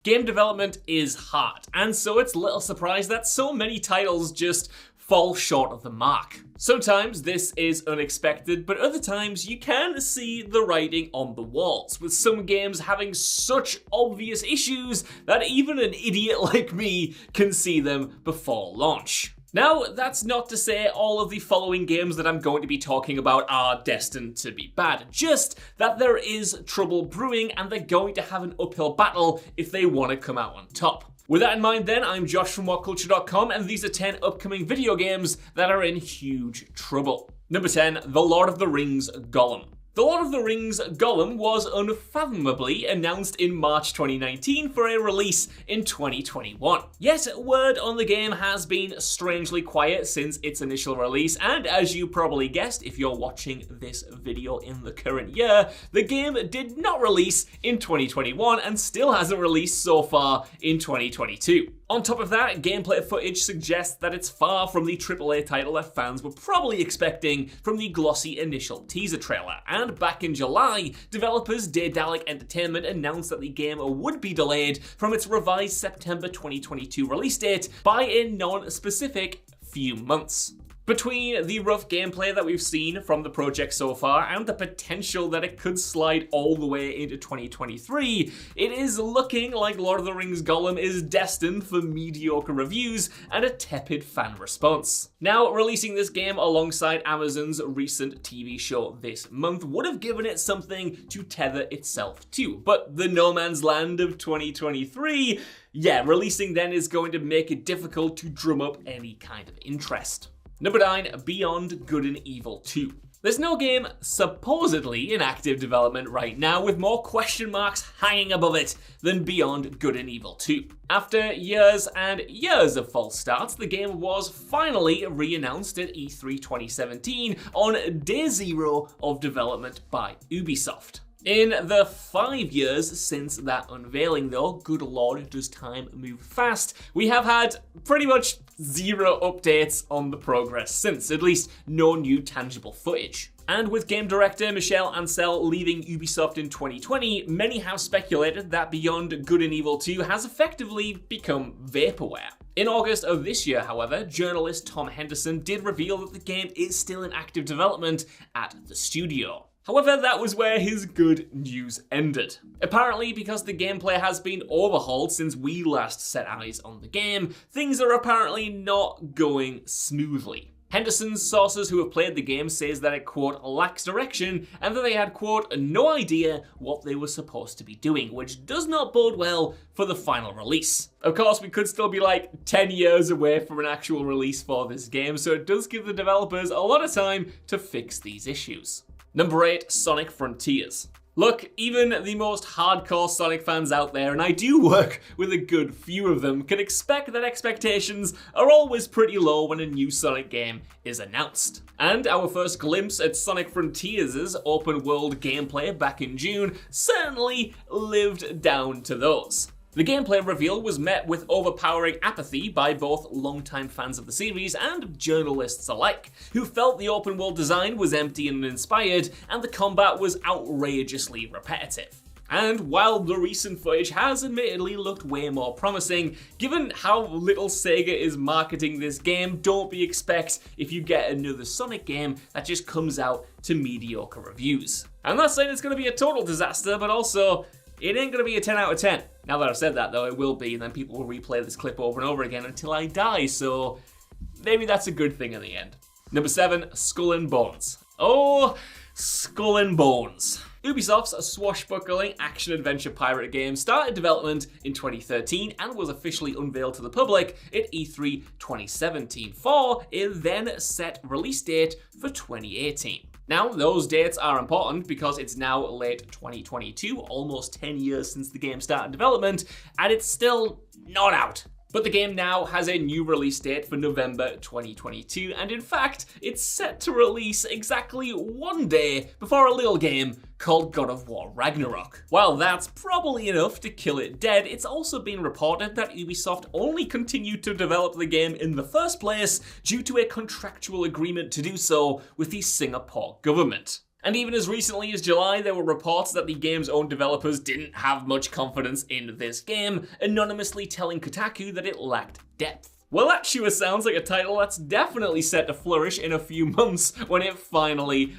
Game development is hard, and so it's little surprise that so many titles just fall short of the mark. Sometimes this is unexpected, but other times you can see the writing on the walls, with some games having such obvious issues that even an idiot like me can see them before launch. Now, that's not to say all of the following games that I'm going to be talking about are destined to be bad, just that there is trouble brewing and they're going to have an uphill battle if they want to come out on top. With that in mind then, I'm Josh from WhatCulture.com, and these are 10 upcoming video games that are in huge trouble. Number 10, The Lord of the Rings Gollum. The Lord of the Rings Gollum was unfathomably announced in March 2019 for a release in 2021. Yet, word on the game has been strangely quiet since its initial release, and as you probably guessed if you're watching this video in the current year, the game did not release in 2021 and still hasn't released so far in 2022. On top of that, gameplay footage suggests that it's far from the AAA title that fans were probably expecting from the glossy initial teaser trailer. And back in July, developers Daedalic Entertainment announced that the game would be delayed from its revised September 2022 release date by a non-specific few months. Between the rough gameplay that we've seen from the project so far and the potential that it could slide all the way into 2023, it is looking like Lord of the Rings Gollum is destined for mediocre reviews and a tepid fan response. Now, releasing this game alongside Amazon's recent TV show this month would have given it something to tether itself to, but the no man's land of 2023, releasing then is going to make it difficult to drum up any kind of interest. Number 9, Beyond Good and Evil 2. There's no game supposedly in active development right now with more question marks hanging above it than Beyond Good and Evil 2. After years and years of false starts, the game was finally re-announced at E3 2017 on day zero of development by Ubisoft. In the 5 years since that unveiling though, good lord does time move fast, we have had pretty much zero updates on the progress since, at least no new tangible footage. And with game director Michel Ancel leaving Ubisoft in 2020, many have speculated that Beyond Good and Evil 2 has effectively become vaporware. In August of this year, however, journalist Tom Henderson did reveal that the game is still in active development at the studio. However, that was where his good news ended. Apparently, because the gameplay has been overhauled since we last set eyes on the game, things are apparently not going smoothly. Henderson's sources who have played the game says that it, quote, lacks direction, and that they had, quote, no idea what they were supposed to be doing, which does not bode well for the final release. Of course, we could still be like 10 years away from an actual release for this game, so it does give the developers a lot of time to fix these issues. Number 8, Sonic Frontiers. Look, even the most hardcore Sonic fans out there, and I do work with a good few of them, can expect that expectations are always pretty low when a new Sonic game is announced. And our first glimpse at Sonic Frontiers' open world gameplay back in June certainly lived down to those. The gameplay reveal was met with overpowering apathy by both longtime fans of the series and journalists alike, who felt the open world design was empty and uninspired, and the combat was outrageously repetitive. And while the recent footage has admittedly looked way more promising, given how little Sega is marketing this game, don't be expect if you get another Sonic game that just comes out to mediocre reviews. I'm not saying it's going to be a total disaster, but also, it ain't gonna be a 10 out of 10. Now that I've said that though, it will be, and then people will replay this clip over and over again until I die, so maybe that's a good thing in the end. Number 7, Skull and Bones. Oh, Skull and Bones. Ubisoft's swashbuckling action-adventure pirate game started development in 2013 and was officially unveiled to the public at E3 2017 for a then-set release date for 2018. Now, those dates are important because it's now late 2022, almost 10 years since the game started development, and it's still not out. But the game now has a new release date for November 2022, and in fact, it's set to release exactly one day before a little game called God of War Ragnarok. While that's probably enough to kill it dead, it's also been reported that Ubisoft only continued to develop the game in the first place due to a contractual agreement to do so with the Singapore government. And even as recently as July, there were reports that the game's own developers didn't have much confidence in this game, anonymously telling Kotaku that it lacked depth. Well, that sure sounds like a title that's definitely set to flourish in a few months when it finally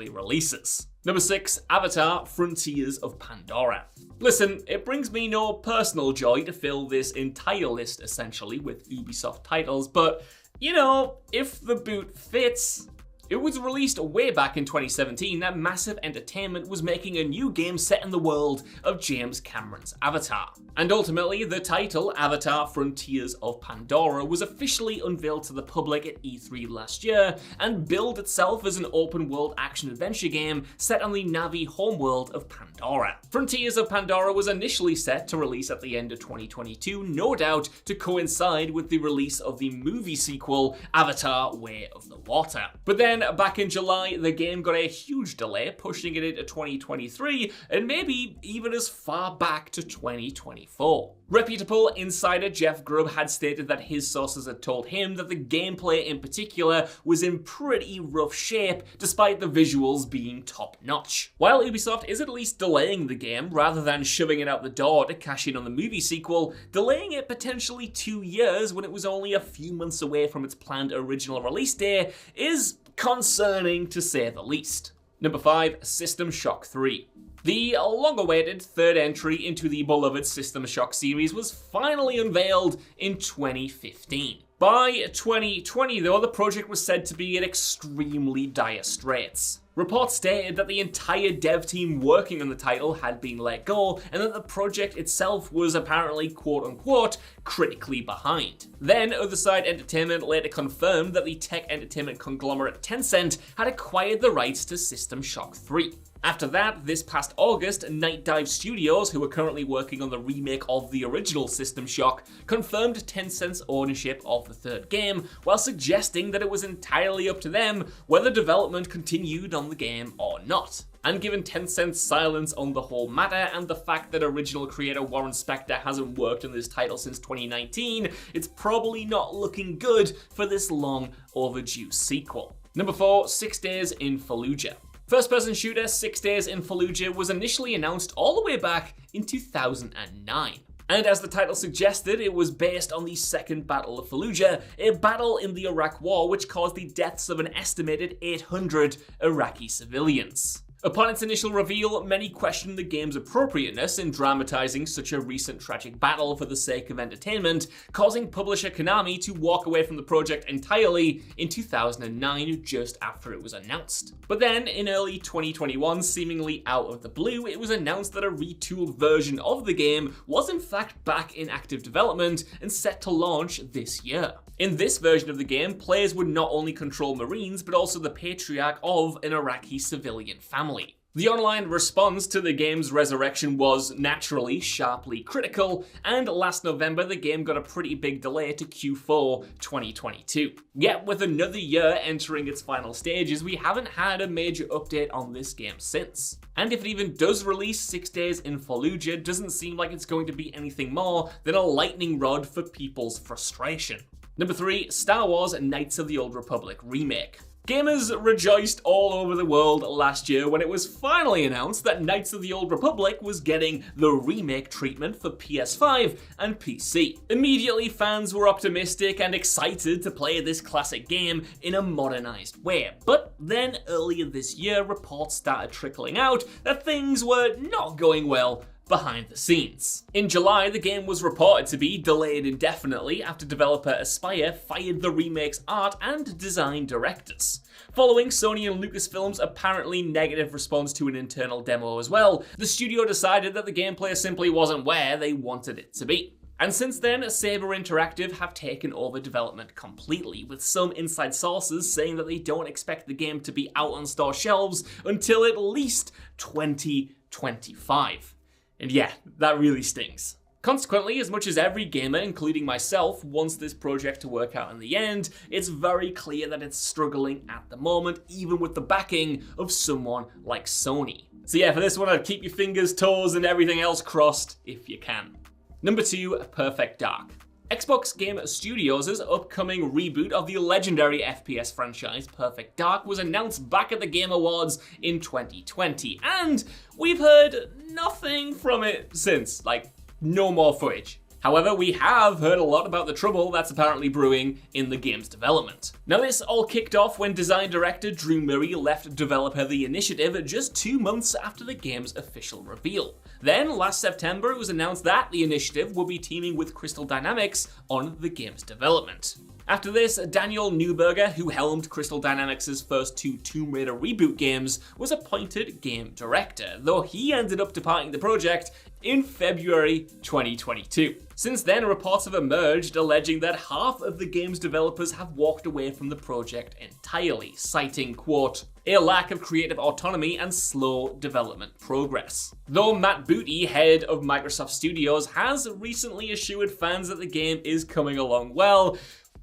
releases. Number 6, Avatar: Frontiers of Pandora. Listen, it brings me no personal joy to fill this entire list essentially with Ubisoft titles, but you know, if the boot fits. It was released way back in 2017 that Massive Entertainment was making a new game set in the world of James Cameron's Avatar. And ultimately, the title, Avatar: Frontiers of Pandora, was officially unveiled to the public at E3 last year, and billed itself as an open-world action-adventure game set on the Na'vi homeworld of Pandora. Frontiers of Pandora was initially set to release at the end of 2022, no doubt to coincide with the release of the movie sequel, Avatar: Way of the Water. But then, back in July, the game got a huge delay, pushing it into 2023, and maybe even as far back to 2024. Reputable insider Jeff Grubb had stated that his sources had told him that the gameplay in particular was in pretty rough shape, despite the visuals being top-notch. While Ubisoft is at least delaying the game, rather than shoving it out the door to cash in on the movie sequel, delaying it potentially 2 years when it was only a few months away from its planned original release day is concerning to say the least. Number 5, System Shock 3. The long-awaited third entry into the beloved System Shock series was finally unveiled in 2015. By 2020, though, the project was said to be in extremely dire straits. Reports stated that the entire dev team working on the title had been let go, and that the project itself was apparently quote-unquote critically behind. Then, Otherside Entertainment later confirmed that the tech entertainment conglomerate Tencent had acquired the rights to System Shock 3. After that, this past August, Night Dive Studios, who are currently working on the remake of the original System Shock, confirmed Tencent's ownership of the third game, while suggesting that it was entirely up to them whether development continued on the game or not. And given Tencent's silence on the whole matter, and the fact that original creator Warren Spector hasn't worked on this title since 2019, it's probably not looking good for this long overdue sequel. Number 4, 6 Days in Fallujah. First-person shooter 6 Days in Fallujah was initially announced all the way back in 2009. And as the title suggested, it was based on the Second Battle of Fallujah, a battle in the Iraq War which caused the deaths of an estimated 800 Iraqi civilians. Upon its initial reveal, many questioned the game's appropriateness in dramatizing such a recent tragic battle for the sake of entertainment, causing publisher Konami to walk away from the project entirely in 2009, just after it was announced. But then, in early 2021, seemingly out of the blue, it was announced that a retooled version of the game was in fact back in active development and set to launch this year. In this version of the game, players would not only control Marines, but also the patriarch of an Iraqi civilian family. The online response to the game's resurrection was naturally sharply critical, and last November the game got a pretty big delay to Q4 2022. Yet with another year entering its final stages, we haven't had a major update on this game since. And if it even does release 6 Days in Fallujah, doesn't seem like it's going to be anything more than a lightning rod for people's frustration. Number 3, Star Wars Knights of the Old Republic remake. Gamers rejoiced all over the world last year when it was finally announced that Knights of the Old Republic was getting the remake treatment for PS5 and PC. Immediately, fans were optimistic and excited to play this classic game in a modernized way. But then earlier this year, reports started trickling out that things were not going well behind the scenes. In July, the game was reported to be delayed indefinitely after developer Aspyr fired the remake's art and design directors. Following Sony and Lucasfilm's apparently negative response to an internal demo as well, the studio decided that the gameplay simply wasn't where they wanted it to be. And since then, Saber Interactive have taken over development completely, with some inside sources saying that they don't expect the game to be out on store shelves until at least 2025. And yeah, that really stings. Consequently, as much as every gamer, including myself, wants this project to work out in the end, it's very clear that it's struggling at the moment, even with the backing of someone like Sony. So yeah, for this one, I'd keep your fingers, toes, and everything else crossed if you can. Number 2, Perfect Dark. Xbox Game Studios' upcoming reboot of the legendary FPS franchise Perfect Dark was announced back at the Game Awards in 2020, and we've heard nothing from it since, like, no more footage. However, we have heard a lot about the trouble that's apparently brewing in the game's development. Now, this all kicked off when design director Drew Murray left developer The Initiative just 2 months after the game's official reveal. Then, last September, it was announced that The Initiative will be teaming with Crystal Dynamics on the game's development. After this, Daniel Neuberger, who helmed Crystal Dynamics' first 2 Tomb Raider reboot games, was appointed game director, though he ended up departing the project in February 2022. Since then, reports have emerged alleging that half of the game's developers have walked away from the project entirely, citing, quote, a lack of creative autonomy and slow development progress. Though Matt Booty, head of Microsoft Studios, has recently assured fans that the game is coming along well,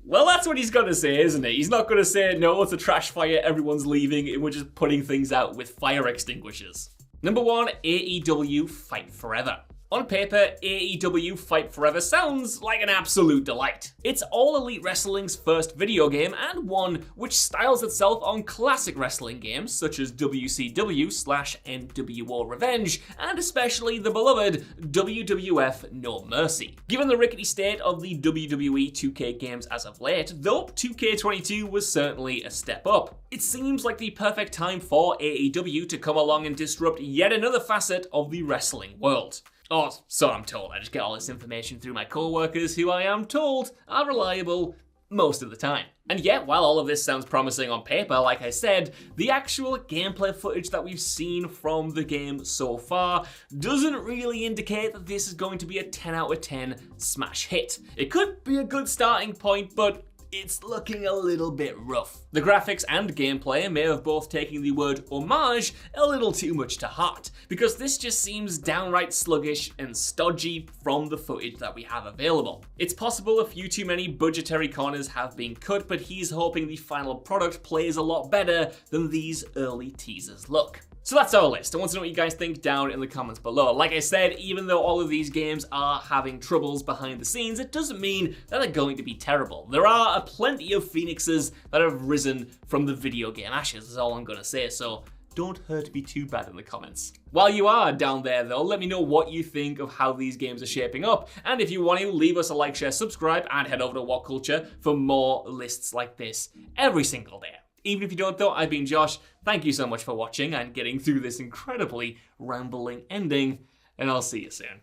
that's what he's going to say, isn't it? He's not going to say, no, it's a trash fire, everyone's leaving, and we're just putting things out with fire extinguishers. Number 1, AEW Fight Forever. On paper, AEW Fight Forever sounds like an absolute delight. It's All Elite Wrestling's first video game and one which styles itself on classic wrestling games such as WCW/NWO Revenge and especially the beloved WWF No Mercy. Given the rickety state of the WWE 2K games as of late, though 2K22 was certainly a step up. It seems like the perfect time for AEW to come along and disrupt yet another facet of the wrestling world. Or so I'm told. I just get all this information through my co-workers, who I am told are reliable most of the time. And yet, while all of this sounds promising on paper, like I said, the actual gameplay footage that we've seen from the game so far doesn't really indicate that this is going to be a 10 out of 10 smash hit. It could be a good starting point, but it's looking a little bit rough. The graphics and gameplay may have both taken the word homage a little too much to heart, because this just seems downright sluggish and stodgy from the footage that we have available. It's possible a few too many budgetary corners have been cut, but he's hoping the final product plays a lot better than these early teasers look. So that's our list. I want to know what you guys think down in the comments below. Like I said, even though all of these games are having troubles behind the scenes, it doesn't mean that they're going to be terrible. There are plenty of phoenixes that have risen from the video game ashes, is all I'm going to say, so don't hurt me too bad in the comments. While you are down there though, let me know what you think of how these games are shaping up, and if you want to, leave us a like, share, subscribe, and head over to WhatCulture for more lists like this every single day. Even if you don't though, I've been Josh. Thank you so much for watching and getting through this incredibly rambling ending, and I'll see you soon.